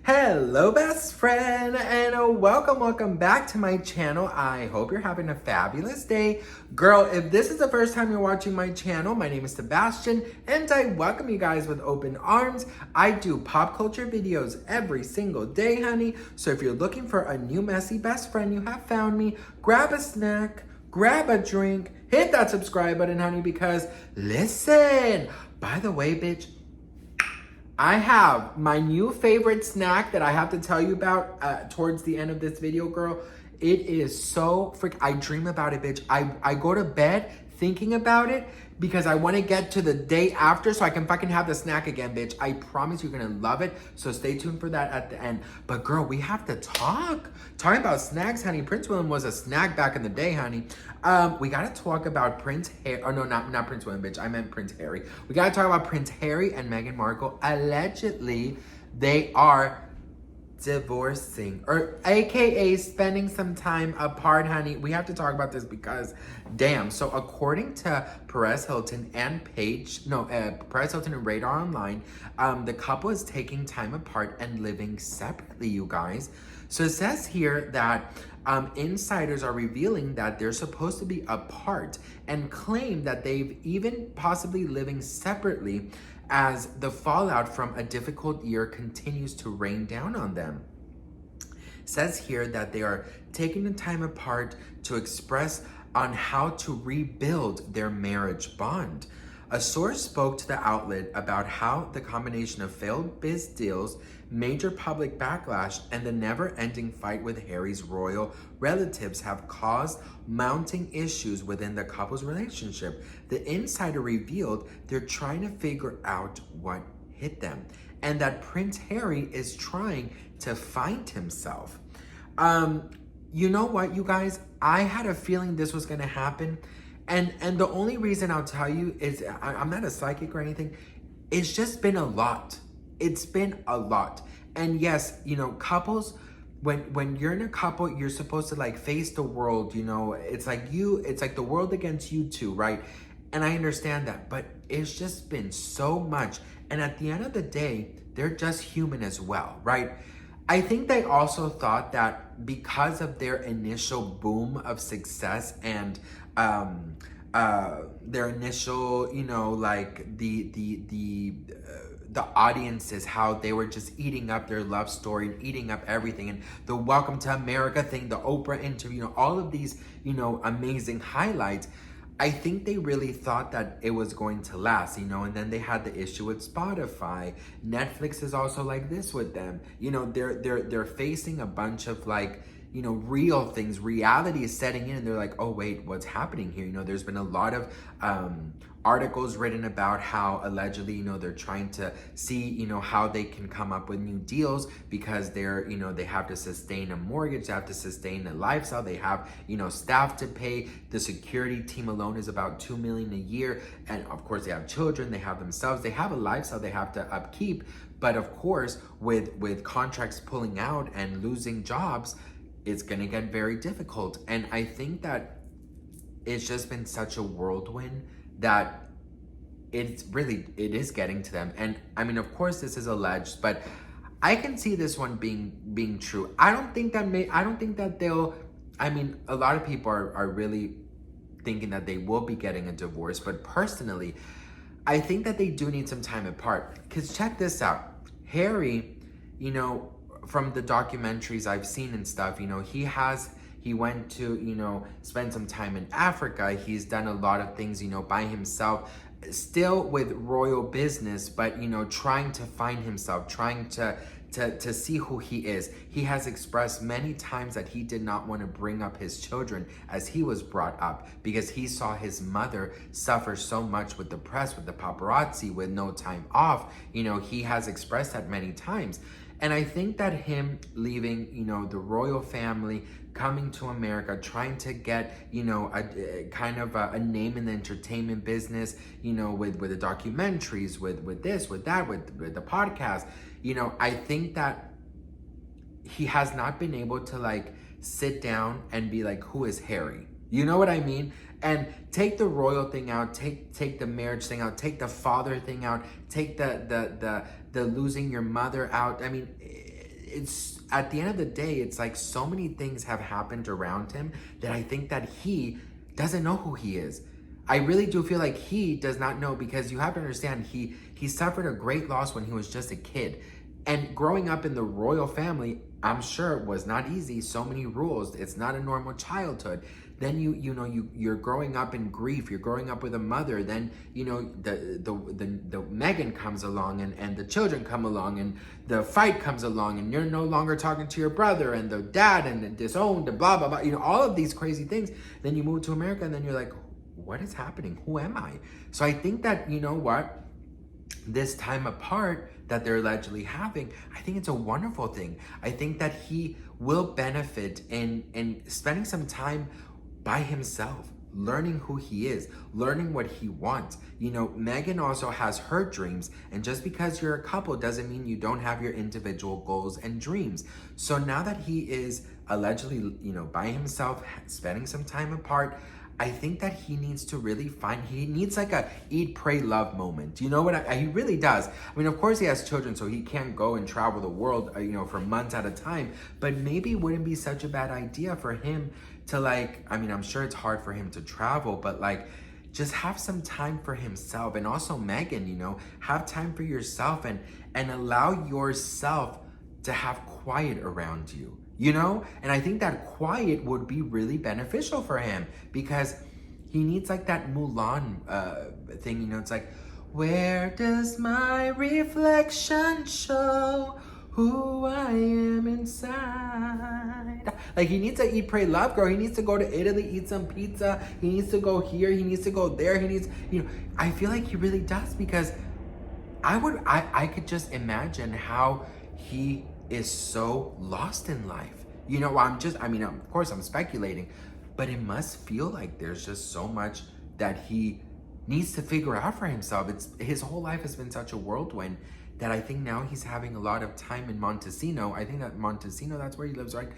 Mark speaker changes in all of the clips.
Speaker 1: Hello best friend and welcome back to my channel. I hope you're having a fabulous day. Girl, if this is the first time you're watching my channel, my name is Sebastian and I welcome you guys with open arms. I do pop culture videos every single day, honey. So if you're looking for a new messy best friend, you have found me. Grab a snack, grab a drink, hit that subscribe button, honey, because listen, by the way, bitch, I have my new favorite snack that I have to tell you about towards the end of this video, girl. It is so I dream about it, bitch. I go to bed thinking about it because I want to get to the day after so I can fucking have the snack again, bitch. I promise you're gonna love it. So stay tuned for that at the end. But girl, we have to talk. Talking about snacks, honey. Prince William was a snack back in the day, honey. We gotta talk about Prince Harry. Oh no, not Prince William, bitch. I meant Prince Harry. We gotta talk about Prince Harry and Meghan Markle. Allegedly, they are divorcing, or aka spending some time apart, honey. We have to talk about this because damn. So according to Perez Hilton and Perez Hilton and Radar Online, the couple is taking time apart and living separately, you guys. So it says here that insiders are revealing that they're supposed to be apart and claim that they've even possibly living separately as the fallout from a difficult year continues to rain down on them. It says here that they are taking the time apart to express on how to rebuild their marriage bond. A source spoke to the outlet about how the combination of failed biz deals, major public backlash, and the never-ending fight with Harry's royal relatives have caused mounting issues within the couple's relationship. The insider revealed they're trying to figure out what hit them, and that Prince Harry is trying to find himself. You know what, you guys? I had a feeling this was gonna happen. And the only reason I'll tell you is I'm not a psychic or anything. It's just been a lot. It's been a lot. And yes, you know, couples, when you're in a couple, you're supposed to like face the world, you know. It's like the world against you two, right? And I understand that, but it's just been so much. And at the end of the day, they're just human as well, right? I think they also thought that because of their initial boom of success and their initial, you know, like the audiences, how they were just eating up their love story and eating up everything, and the Welcome to America thing, the Oprah interview, you know, all of these, you know, amazing highlights. I think they really thought that it was going to last, you know, and then they had the issue with Spotify. Netflix is also like this with them. You know, they're facing a bunch of like, you know, real things. Reality is setting in and they're like, oh wait, what's happening here? You know, there's been a lot of articles written about how allegedly, you know, they're trying to see, you know, how they can come up with new deals because they're, you know, they have to sustain a mortgage, they have to sustain a lifestyle, they have, you know, staff to pay. The security team alone is about $2 million a year. And of course they have children, they have themselves, they have a lifestyle they have to upkeep. But of course, with contracts pulling out and losing jobs, it's gonna get very difficult. And I think that it's just been such a whirlwind that it is getting to them. And I mean, of course this is alleged, but I can see this one being true. I don't think that they'll, I mean, a lot of people are really thinking that they will be getting a divorce, but personally, I think that they do need some time apart. Because check this out. Harry, you know, from the documentaries I've seen and stuff, you know, he went to, you know, spend some time in Africa. He's done a lot of things, you know, by himself, still with royal business, but, you know, trying to find himself, trying to see who he is. He has expressed many times that he did not want to bring up his children as he was brought up because he saw his mother suffer so much with the press, with the paparazzi, with no time off. You know, he has expressed that many times. And I think that him leaving, you know, the royal family, coming to America, trying to get, you know, a kind of a name in the entertainment business, you know, with the documentaries, with this, with that, with the podcast, you know, I think that he has not been able to like sit down and be like, who is Harry? You know what I mean? And take the royal thing out, take the marriage thing out, take the father thing out, take the losing your mother out. I mean, it's at the end of the day, it's like so many things have happened around him that I think that he doesn't know who he is. I really do feel like he does not know, because you have to understand, he suffered a great loss when he was just a kid. And growing up in the royal family, I'm sure it was not easy. So many rules. It's not a normal childhood. Then you're growing up in grief. You're growing up with a mother. Then the Meghan comes along, and the children come along, and the fight comes along, and you're no longer talking to your brother, and the dad, and disowned, and blah blah blah. All of these crazy things. Then you move to America, and then you're like, what is happening? Who am I? So I think that, you know what, this time apart that they're allegedly having, I think it's a wonderful thing. I think that he will benefit in spending some time by himself, learning who he is, learning what he wants. Meghan also has her dreams, and just because you're a couple doesn't mean you don't have your individual goals and dreams. So now that he is allegedly, by himself, spending some time apart, I think that he needs to really he needs like a eat, pray, love moment. You know what? He really does. I mean, of course he has children, so he can't go and travel the world, for months at a time. But maybe it wouldn't be such a bad idea for him to I'm sure it's hard for him to travel, but just have some time for himself. And also Meghan, have time for yourself and allow yourself to have quiet around you. And I think that quiet would be really beneficial for him, because he needs that Mulan thing. It's like, where does my reflection show who I am inside? He needs to eat, pray, love, girl. He needs to go to Italy, eat some pizza. He needs to go here. He needs to go there. He needs, I feel like he really does, because I could just imagine how he is so lost in life. Of course I'm speculating, but it must feel like there's just so much that he needs to figure out for himself. His whole life has been such a whirlwind that I think now he's having a lot of time in Montesino. I think that Montesino, that's where he lives, right?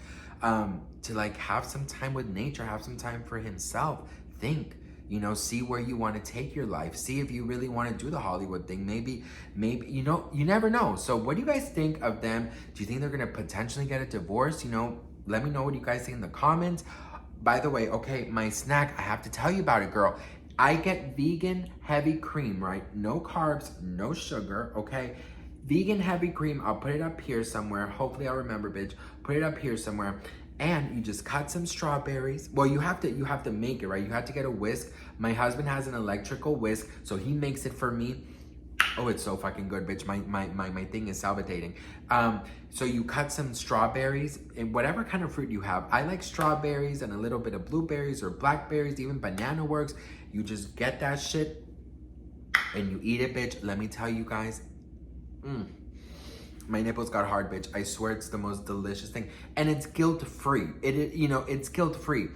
Speaker 1: To have some time with nature, have some time for himself, think. See where you want to take your life. See if you really want to do the Hollywood thing. Maybe, you never know. So what do you guys think of them? Do you think they're going to potentially get a divorce? Let me know what you guys think in the comments. By the way, okay, my snack, I have to tell you about it, girl. I get vegan heavy cream, right? No carbs, no sugar, okay? Vegan heavy cream. I'll put it up here somewhere. Hopefully I'll remember, bitch. Put it up here somewhere. And you just cut some strawberries. Well, you have to make it, right? You have to get a whisk. My husband has an electrical whisk, so he makes it for me. Oh, it's so fucking good, bitch. My thing is salivating. So you cut some strawberries and whatever kind of fruit you have. I like strawberries and a little bit of blueberries or blackberries, even banana works. You just get that shit and you eat it, bitch. Let me tell you guys. My nipples got hard, bitch. I swear it's the most delicious thing. And it's guilt-free. It's guilt-free.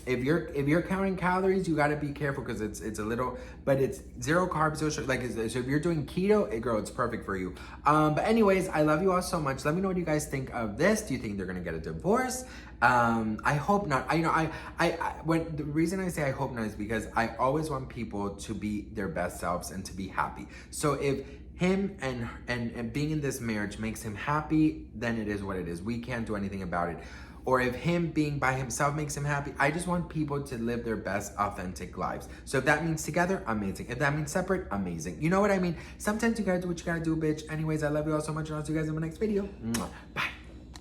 Speaker 1: If you're counting calories, you gotta be careful, because it's a little, but it's 0 carbs, 0 sugar. So if you're doing keto, girl, it's perfect for you. But anyways, I love you all so much. Let me know what you guys think of this. Do you think they're gonna get a divorce? I hope not. When the reason I say I hope not is because I always want people to be their best selves and to be happy. So if him and being in this marriage makes him happy, then it is what it is. We can't do anything about it. Or if him being by himself makes him happy, I just want people to live their best authentic lives. So if that means together, amazing. If that means separate, amazing. You know what I mean? Sometimes you gotta do what you gotta do, bitch. Anyways, I love you all so much, and I'll see you guys in my next video. Bye.